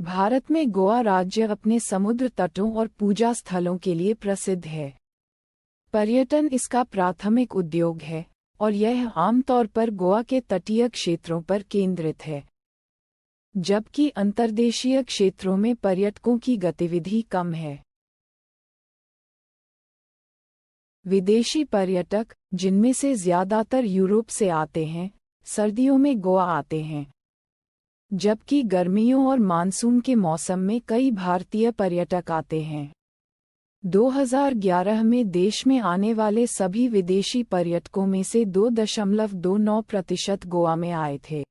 भारत में गोवा राज्य अपने समुद्र तटों और पूजा स्थलों के लिए प्रसिद्ध है। पर्यटन इसका प्राथमिक उद्योग है और यह आमतौर पर गोवा के तटीय क्षेत्रों पर केंद्रित है, जबकि अंतर्देशीय क्षेत्रों में पर्यटकों की गतिविधि कम है। विदेशी पर्यटक, जिनमें से ज्यादातर यूरोप से आते हैं, सर्दियों में गोवा आते हैं, जबकि गर्मियों और मानसून के मौसम में कई भारतीय पर्यटक आते हैं। 2011 में देश में आने वाले सभी विदेशी पर्यटकों में से 2.29% गोवा में आए थे।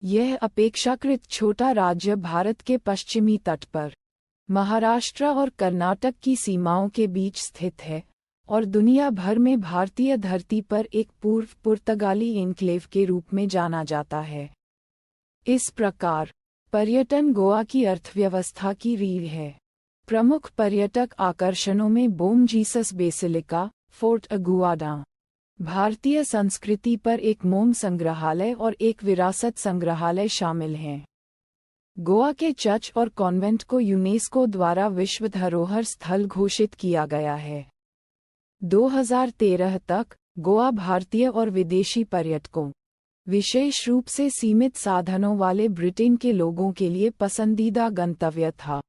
यह अपेक्षाकृत छोटा राज्य भारत के पश्चिमी तट पर, महाराष्ट्र और कर्नाटक की सीमाओं के बीच स्थित है और दुनिया भर में भारतीय धरती पर एक पूर्व पुर्तगाली एन्क्लेव के रूप में जाना जाता है। इस प्रकार, पर्यटन गोवा की अर्थव्यवस्था की रीढ़ है। प्रमुख पर्यटक आकर्षणों में बोम जीसस बेसिलिका, फोर्ट अगुआडा, भारतीय संस्कृति पर एक मोम संग्रहालय और एक विरासत संग्रहालय शामिल हैं। गोवा के चर्च और कॉन्वेंट को यूनेस्को द्वारा विश्व धरोहर स्थल घोषित किया गया है। 2013 तक, गोवा भारतीय और विदेशी पर्यटकों, विशेष रूप से सीमित साधनों वाले ब्रिटेन के लोगों के लिए पसंदीदा गंतव्य था,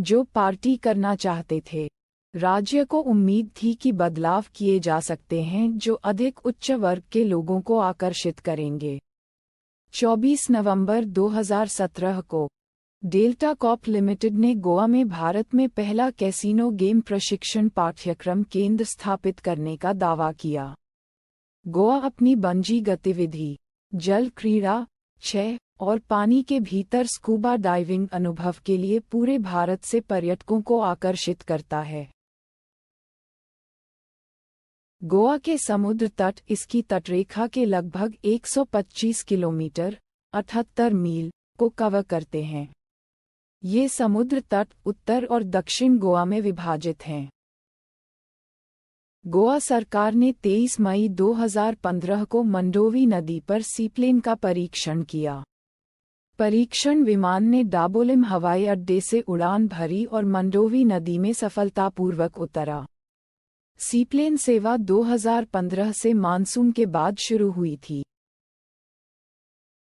जो पार्टी करना चाहते थे। राज्य को उम्मीद थी कि बदलाव किए जा सकते हैं जो अधिक उच्च वर्ग के लोगों को आकर्षित करेंगे। 24 नवंबर 2017 को, डेल्टा कॉर्प लिमिटेड ने गोवा में भारत में पहला कैसीनो गेम प्रशिक्षण पाठ्यक्रम केंद्र स्थापित करने का दावा किया। गोवा अपनी बंजी गतिविधि, जल क्रीड़ा, छह और पानी के भीतर स्कूबा डाइविंग अनुभव के लिए पूरे भारत से पर्यटकों को आकर्षित करता है। गोवा के समुद्र तट इसकी तटरेखा के लगभग 125 किलोमीटर 78 मील को कवर करते हैं। ये समुद्र तट उत्तर और दक्षिण गोवा में विभाजित हैं। गोवा सरकार ने 23 मई 2015 को मंडोवी नदी पर सीप्लेन का परीक्षण किया। परीक्षण विमान ने डाबोलिम हवाई अड्डे से उड़ान भरी और मंडोवी नदी में सफलतापूर्वक उतरा। सीप्लेन सेवा 2015 से मानसून के बाद शुरू हुई थी।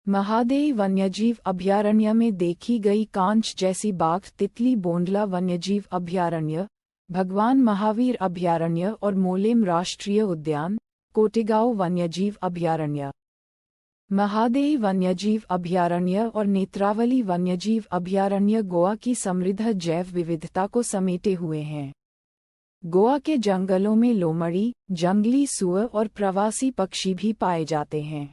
महादेई वन्यजीव अभयारण्य में देखी गई कांच जैसी बाघ तितली बोंडला वन्यजीव अभयारण्य, भगवान महावीर अभयारण्य और मोलेम राष्ट्रीय उद्यान, कोटेगांव वन्यजीव अभयारण्य, महादेई वन्यजीव अभयारण्य और नेत्रावली वन्यजीव अभयारण्य गोवा की समृद्ध जैव विविधता को समेटे हुए हैं। गोवा के जंगलों में लोमड़ी, जंगली सुअर और प्रवासी पक्षी भी पाए जाते हैं।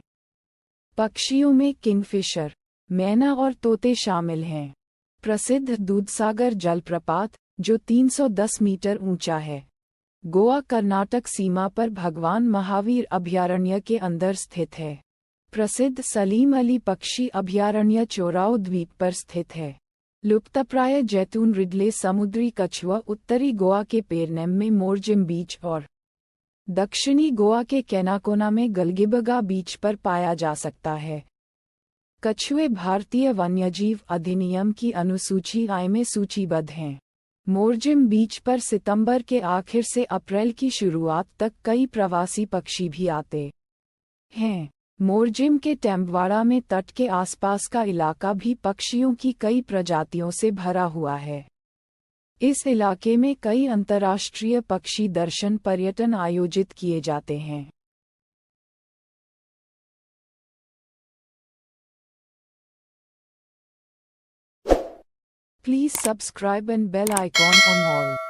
पक्षियों में किंगफिशर, मैना और तोते शामिल हैं। प्रसिद्ध दूधसागर जलप्रपात, जो 310 मीटर ऊंचा है, गोवा कर्नाटक सीमा पर भगवान महावीर अभयारण्य के अंदर स्थित है। प्रसिद्ध सलीम अली पक्षी अभयारण्य चोराओ द्वीप पर स्थित है। लुप्तप्राय जैतून रिडले समुद्री कछुआ उत्तरी गोवा के पेरनेम में मोरजिम बीच और दक्षिणी गोवा के केनाकोना में गलगिबगा बीच पर पाया जा सकता है। कछुए भारतीय वन्यजीव अधिनियम की अनुसूची I में सूचीबद्ध हैं। मोरजिम बीच पर सितंबर के आखिर से अप्रैल की शुरुआत तक कई प्रवासी पक्षी भी आते हैं। मोरजिम के टेम्बवाड़ा में तट के आसपास का इलाका भी पक्षियों की कई प्रजातियों से भरा हुआ है। इस इलाके में कई अंतर्राष्ट्रीय पक्षी दर्शन पर्यटन आयोजित किए जाते हैं। Please subscribe and bell icon on all.